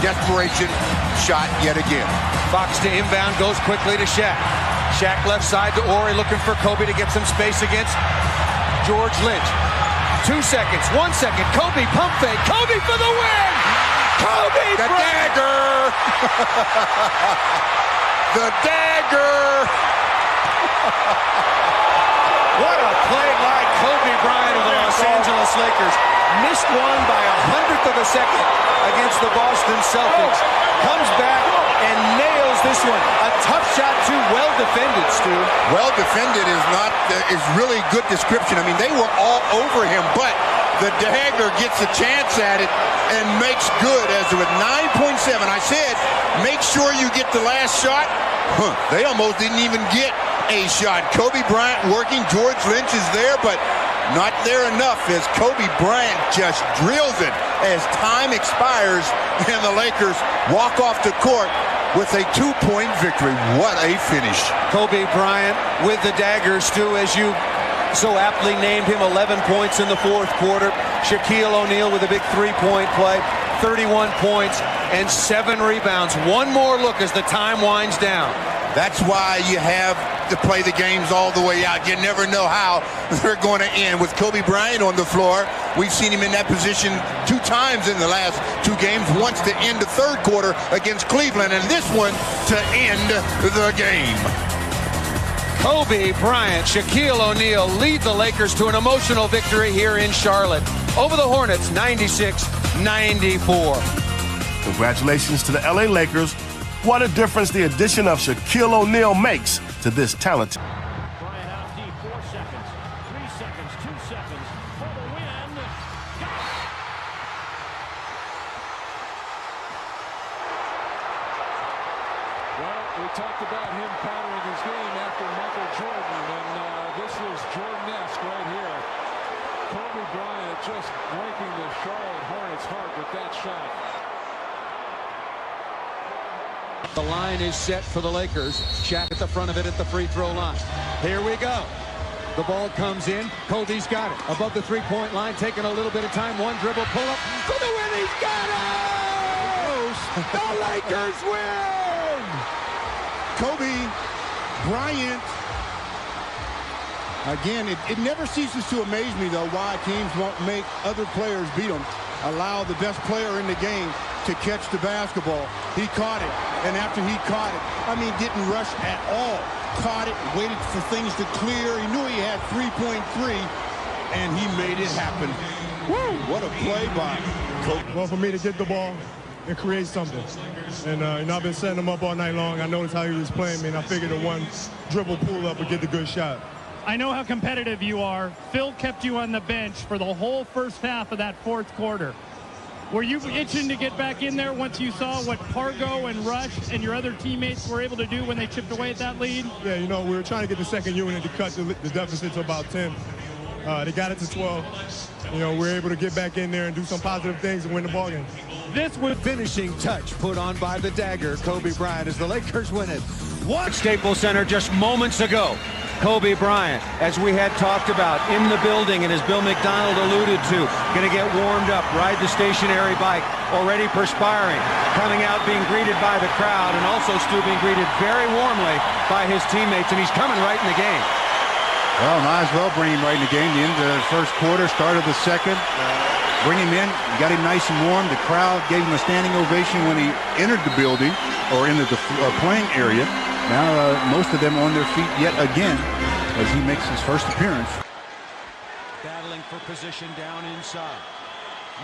desperation shot yet again. Fox to inbound, goes quickly to Shaq. Shaq left side to Ori, looking for Kobe to get some space against George Lynch. 2 seconds, 1 second. Kobe pump fake. Kobe for the win! Kobe The Bryant! dagger! The dagger! What a play by Kobe Bryant of the Los Angeles Lakers. Missed one by 100th of a second against the Boston Celtics. Comes back and nails this one. A tough shot too, well defended, Stu. Well defended is really good description. I mean, they were all over him, but the dagger gets a chance at it and makes good. As with 9.7, I said, make sure you get the last shot. They almost didn't even get a shot. Kobe Bryant working. George Lynch is there, but not there enough as Kobe Bryant just drills it as time expires and the Lakers walk off the court with a 2-point victory. What a finish. Kobe Bryant with the dagger, Stu, as you so aptly named him. 11 points in the fourth quarter. Shaquille O'Neal with a big three-point play. 31 points and 7 rebounds. One more look as the time winds down. That's why you have to play the games all the way out. You never know how they're going to end. With Kobe Bryant on the floor, we've seen him in that position 2 times in the last 2 games. Once to end the third quarter against Cleveland, and this one to end the game. Kobe Bryant, Shaquille O'Neal lead the Lakers to an emotional victory here in Charlotte over the Hornets, 96-94. Congratulations to the LA Lakers. What a difference the addition of Shaquille O'Neal makes to this talent. Bryant out deep, 4 seconds, 3 seconds, 2 seconds for the win. Well, we talked about him patterning his game after Michael Jordan, and this is Jordan-esque right here. Kobe Bryant just breaking the Charlotte Hornets' heart with that shot. The line is set for the Lakers. Shaq at the front of it at the free throw line. Here we go. The ball comes in. Kobe's got it. Above the three-point line, taking a little bit of time. One dribble, pull up for the win. He's got it! The Lakers win! Kobe Bryant. Again, it never ceases to amaze me, though, why teams won't make other players beat them. Allow the best player in the game to catch the basketball. He caught it, and after he caught it, I mean, didn't rush at all. Caught it, waited for things to clear. He knew he had 3.3, and he made it happen. Woo! What a play by Kobe. Well, for me to get the ball and create something. And I've been setting him up all night long. I noticed how he was playing me, and I figured a one dribble pull up would get the good shot. I know how competitive you are. Phil kept you on the bench for the whole first half of that fourth quarter. Were you itching to get back in there once you saw what Pargo and Rush and your other teammates were able to do when they chipped away at that lead? Yeah, you know, we were trying to get the second unit to cut the deficit to about 10. They got it to 12. You know, we're able to get back in there and do some positive things and win the ballgame. This was finishing touch put on by the dagger, Kobe Bryant, as the Lakers win it. What? Staples Center just moments ago. Kobe Bryant, as we had talked about, in the building, and as Bill McDonald alluded to, going to get warmed up, ride the stationary bike, already perspiring, coming out being greeted by the crowd, and also Stu being greeted very warmly by his teammates, and he's coming right in the game. Well, might as well bring him right in the game. The end of the first quarter, start of the second. Bring him in, got him nice and warm. The crowd gave him a standing ovation when he entered the building or entered the playing area. Now most of them on their feet yet again as he makes his first appearance. Battling for position down inside.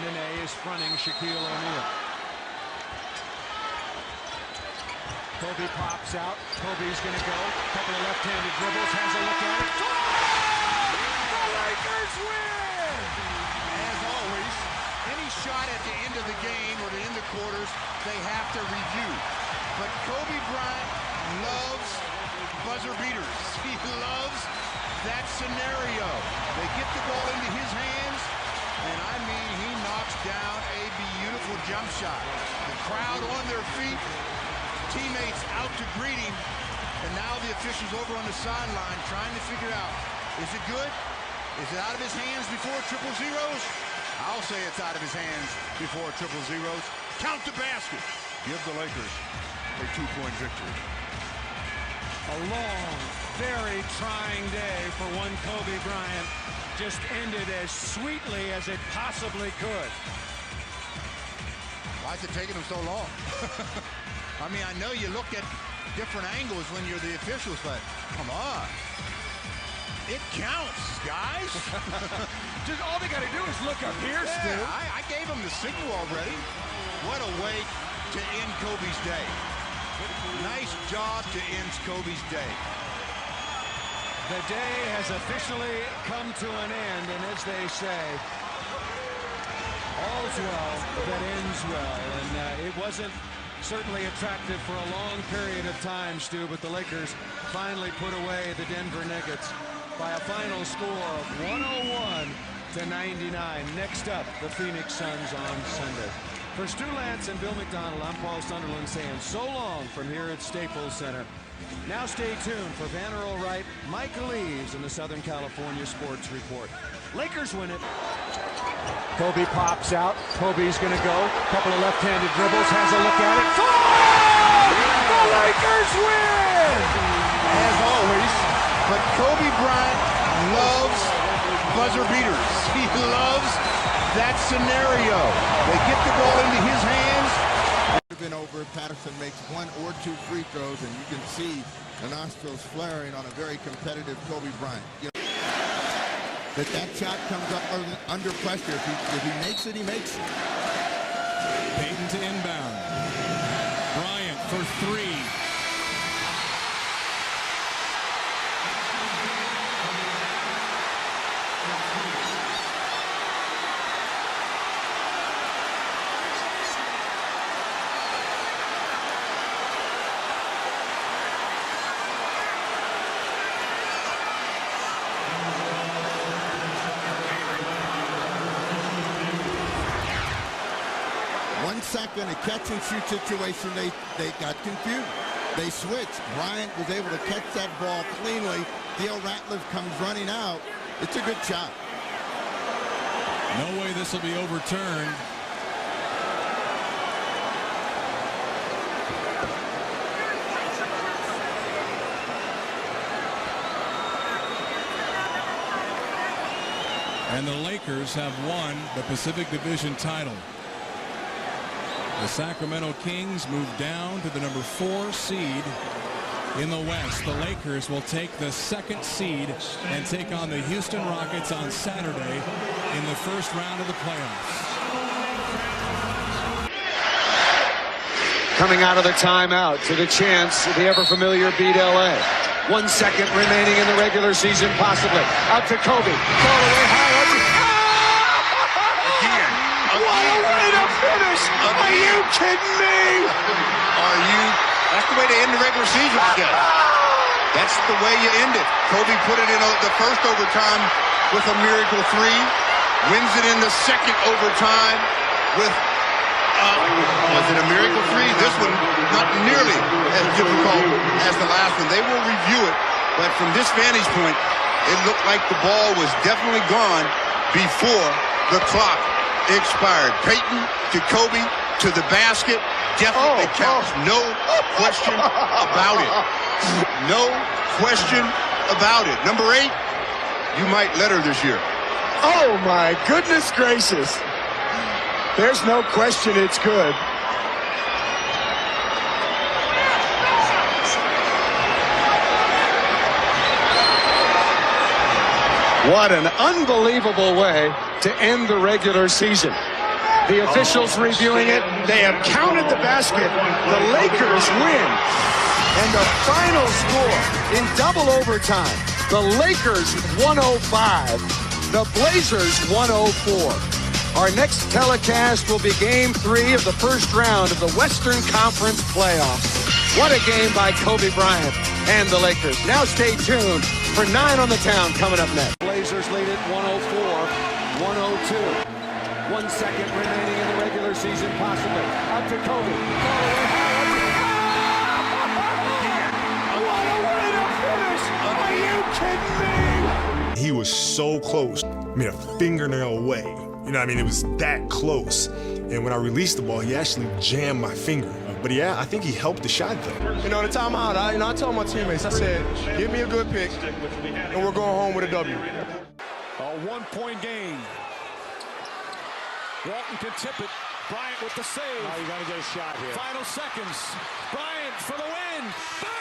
Nene is fronting Shaquille O'Neal. Kobe pops out. Kobe's going to go. Couple of left-handed dribbles. Has a look at it. The Lakers win! As always, any shot at the end of the game or the end of quarters, they have to review. But Kobe Bryant loves buzzer beaters. He loves that scenario. They get the ball into his hands, and I mean, he knocks down a beautiful jump shot. The crowd on their feet, teammates out to greet him, and now the officials over on the sideline trying to figure out, is it good? Is it out of his hands before triple zeros? I'll say it's out of his hands before triple zeros. Count the basket. Give the Lakers a 2-point victory. A long, very trying day for one Kobe Bryant. Just ended as sweetly as it possibly could. Why is it taking them so long? I mean, I know you look at different angles when you're the officials, but come on. It counts, guys. Just all they got to do is look up here, Stu. I gave him the signal already. What a way to end Kobe's day. Nice job to end Kobe's day. The day has officially come to an end, and as they say, all's well that ends well. And it wasn't certainly attractive for a long period of time, Stu, but the Lakers finally put away the Denver Nuggets by a final score of 101-99. Next up, the Phoenix Suns on Sunday. For Stu Lance and Bill McDonald, I'm Paul Sunderland saying so long from here at Staples Center. Now stay tuned for Van Earl Wright, Michael Eaves in the Southern California Sports Report. Lakers win it. Kobe pops out. Kobe's going to go. Couple of left-handed dribbles. Has a look at it. The Lakers win! As always, but Kobe Bryant loves buzzer beaters. He loves that scenario. They get the ball into his hands. Been over. Patterson makes 1 or 2 free throws, and you can see the nostrils flaring on a very competitive Kobe Bryant. That shot comes up under pressure. If he makes it, he makes it. Payton to inbound. Bryant for 3. 1 second, a catch and shoot situation, they got confused. They switched. Bryant was able to catch that ball cleanly. Theo Ratliff comes running out. It's a good shot. No way this will be overturned. And the Lakers have won the Pacific Division title. The Sacramento Kings move down to the number 4 seed in the West. The Lakers will take the 2nd seed and take on the Houston Rockets on Saturday in the first round of the playoffs. Coming out of the timeout to the chance, the ever-familiar beat LA. 1 second remaining in the regular season, possibly. Out to Kobe. Ball away high. What a way to finish! Are you kidding me? That's the way to end the regular season, I guess. That's the way you end it. Kobe put it in the first overtime with a miracle 3. Wins it in the second overtime with, was it a miracle 3? This one, not nearly as difficult as the last one. They will review it, but from this vantage point, it looked like the ball was definitely gone before the clock expired. Payton to Kobe to the basket definitely counts. No question about it. No question about it. Number 8, you might let her this year. Oh my goodness gracious. There's no question it's good. What an unbelievable way to end the regular season. The officials reviewing it, they have counted the basket. The Lakers win. And the final score in double overtime, the Lakers 105, the Blazers 104. Our next telecast will be Game 3 of the first round of the Western Conference playoffs. What a game by Kobe Bryant and the Lakers. Now stay tuned for 9 on the Town coming up next. Blazers lead it 104-102. 1 second remaining in the regular season, possibly. Out to Kobe. Ball away high. What a way to finish! Are you kidding me? He was so close. I mean, a fingernail away. You know, I mean, it was that close. And when I released the ball, he actually jammed my finger. But yeah, I think he helped the shot though. You know, the timeout, I told my teammates, I said, give me a good pick, and we're going home with a W. A one-point game. Walton can tip it. Bryant with the save. Oh, you got to get a shot here. Final seconds. Bryant for the win. Bang!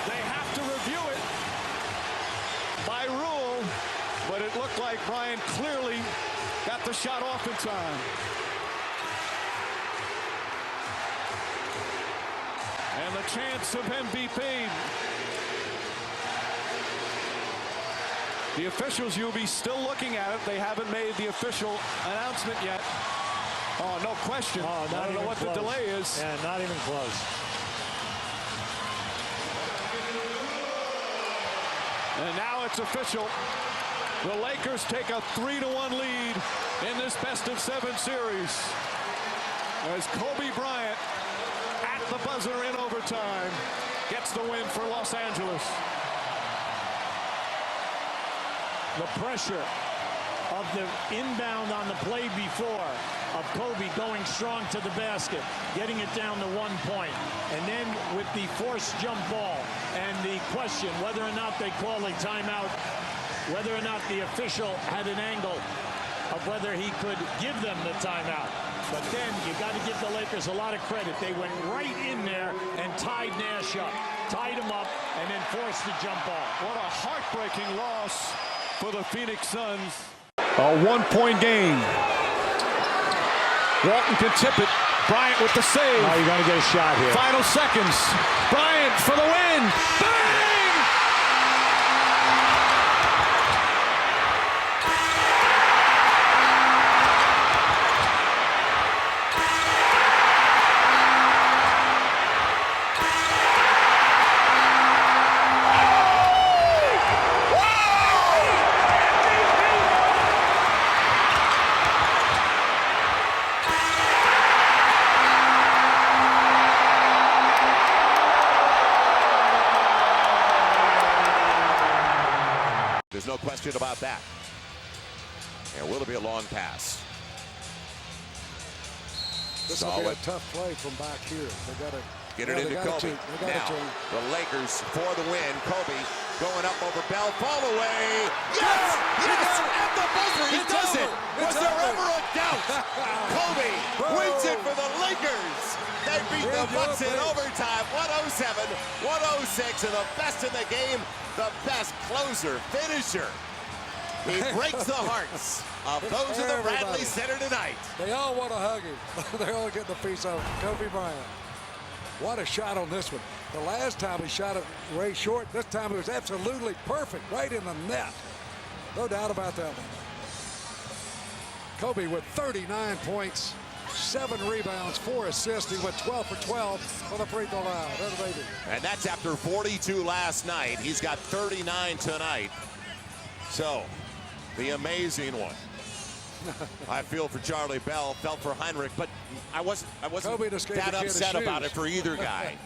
They have to review it by rule, but it looked like Bryant clearly got the shot off in time. And the chance of MVP. The officials, you'll be still looking at it. They haven't made the official announcement yet. Oh, no question. Oh, I don't know what the delay is. Yeah, not even close. And now it's official. The Lakers take a 3-1 lead in this best-of-7 series as Kobe Bryant, at the buzzer in overtime, gets the win for Los Angeles. The pressure of the inbound on the play before of Kobe going strong to the basket, getting it down to 1 point, and then with the forced jump ball and the question whether or not they call a timeout, whether or not the official had an angle of whether he could give them the timeout. But then you got to give the Lakers a lot of credit. They went right in there and tied Nash up, tied him up, and then forced the jump ball. What a heartbreaking loss for the Phoenix Suns. A 1-point game. Walton can tip it. Bryant with the save. Oh, you got to get a shot here. Final seconds. Bryant for the win. Bang! There's no question about that. And will it be a long pass? This will be a tough play from back here. They got to get it into Kobe. Now, the Lakers for the win. Kobe going up over Bell. Fall away. Yes! Yes! At the buzzer, he does it! Was there ever a doubt? Kobe wins it for the Lakers. They beat the Bucks in overtime, 107-106, and the best in the game, the best closer, finisher. He breaks the hearts of those in the Bradley Center tonight. They all want to hug him. They're all getting a piece of Kobe Bryant. What a shot on this one. The last time he shot it way short. This time it was absolutely perfect, right in the net. No doubt about that one. Kobe with 39 points, 7 rebounds, 4 assists. He went 12 for 12 on the free throw line. And that's after 42 last night. He's got 39 tonight. So, the amazing one. I feel for Charlie Bell, felt for Heinrich, but I wasn't that upset about it for either guy.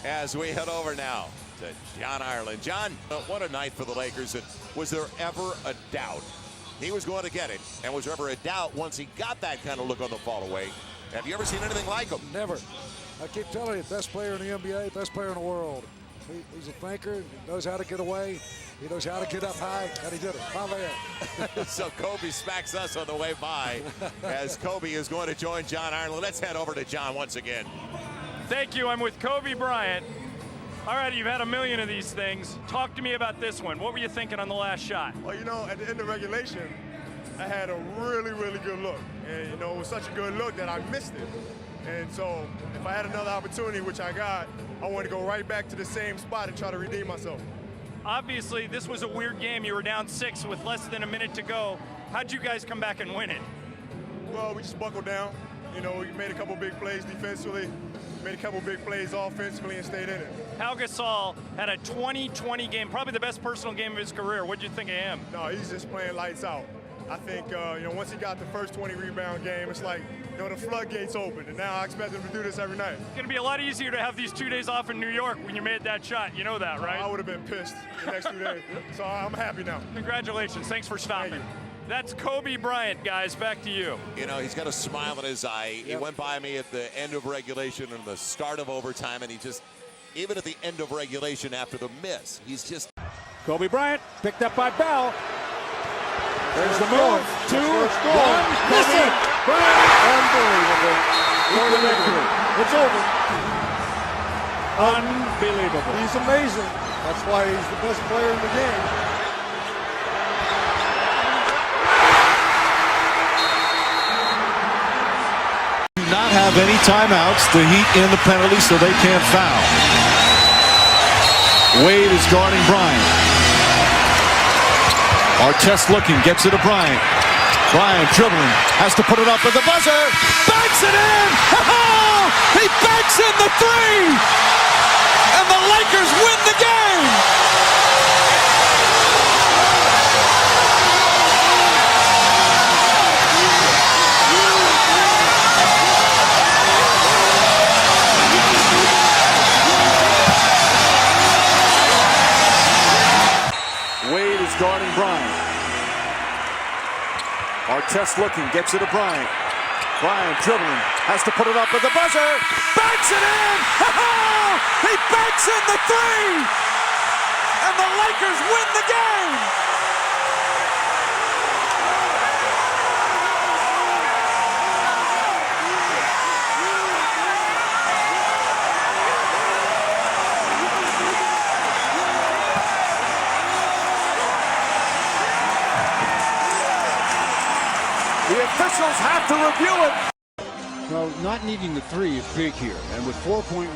As we head over now to John Ireland. John, what a night for the Lakers. And was there ever a doubt he was going to get it? And was there ever a doubt once he got that kind of look on the fall away? Have you ever seen anything like him? Never. I keep telling you, best player in the NBA, best player in the world. He's a thinker. He knows how to get away. He knows how to get up high, and he did it. So Kobe smacks us on the way by as Kobe is going to join John Ireland. Let's head over to John once again. Thank you. I'm with Kobe Bryant. All right, you've had a million of these things. Talk to me about this one. What were you thinking on the last shot? Well, you know, at the end of regulation, I had a really, really good look. And, you know, it was such a good look that I missed it. And so if I had another opportunity, which I got, I wanted to go right back to the same spot and try to redeem myself. Obviously, this was a weird game. You were down 6 with less than a minute to go. How'd you guys come back and win it? Well, we just buckled down. You know, we made a couple big plays defensively, made a couple big plays offensively, and stayed in it. Pau Gasol had a 20-20 game, probably the best personal game of his career. What'd you think of him? No, he's just playing lights out. I think, you know, once he got the first 20-rebound game, it's like, you know, the floodgates opened, and now I expect him to do this every night. It's going to be a lot easier to have these 2 days off in New York when you made that shot. You know that, right? I would have been pissed the next 2 days, so I'm happy now. Congratulations. Thanks for stopping. Thank you. That's Kobe Bryant, guys. Back to you. You know, he's got a smile in his eye. Yep. He went by me at the end of regulation and the start of overtime, and he just, even at the end of regulation after the miss, he's just... Kobe Bryant picked up by Bell. There's the move. 2, 1. Listen. Unbelievable. For the victory. It's over. Unbelievable. He's amazing. That's why he's the best player in the game. Not have any timeouts. The Heat in the penalty, so they can't foul. Wade is guarding Bryant. Artest looking, gets it to Bryant. Bryant dribbling, has to put it up at the buzzer. Banks it in! He banks in the 3! And the Lakers win the game! Wade is guarding Bryant. Artest looking, gets it to Bryant. Bryant dribbling, has to put it up at the buzzer. Banks it in! He banks in the 3! And the Lakers win the game! The officials have to review it. Well, not needing the 3 is big here. And with 4.1,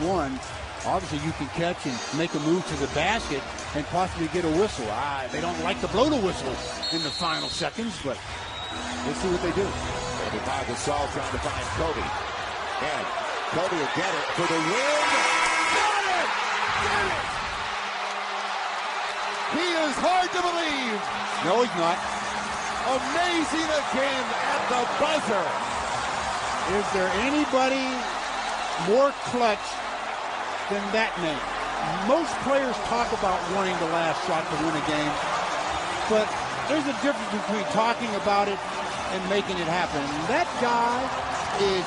obviously you can catch and make a move to the basket and possibly get a whistle. They don't like to blow the whistle in the final seconds, but we'll see what they do. It'll be Pau Gasol trying to find Kobe. And Kobe will get it for the win. Got it! Get it! He is hard to believe. No, he's not. Amazing again at the buzzer. Is there anybody more clutch than that man? Most players talk about wanting the last shot to win a game, but there's a difference between talking about it and making it happen. That guy is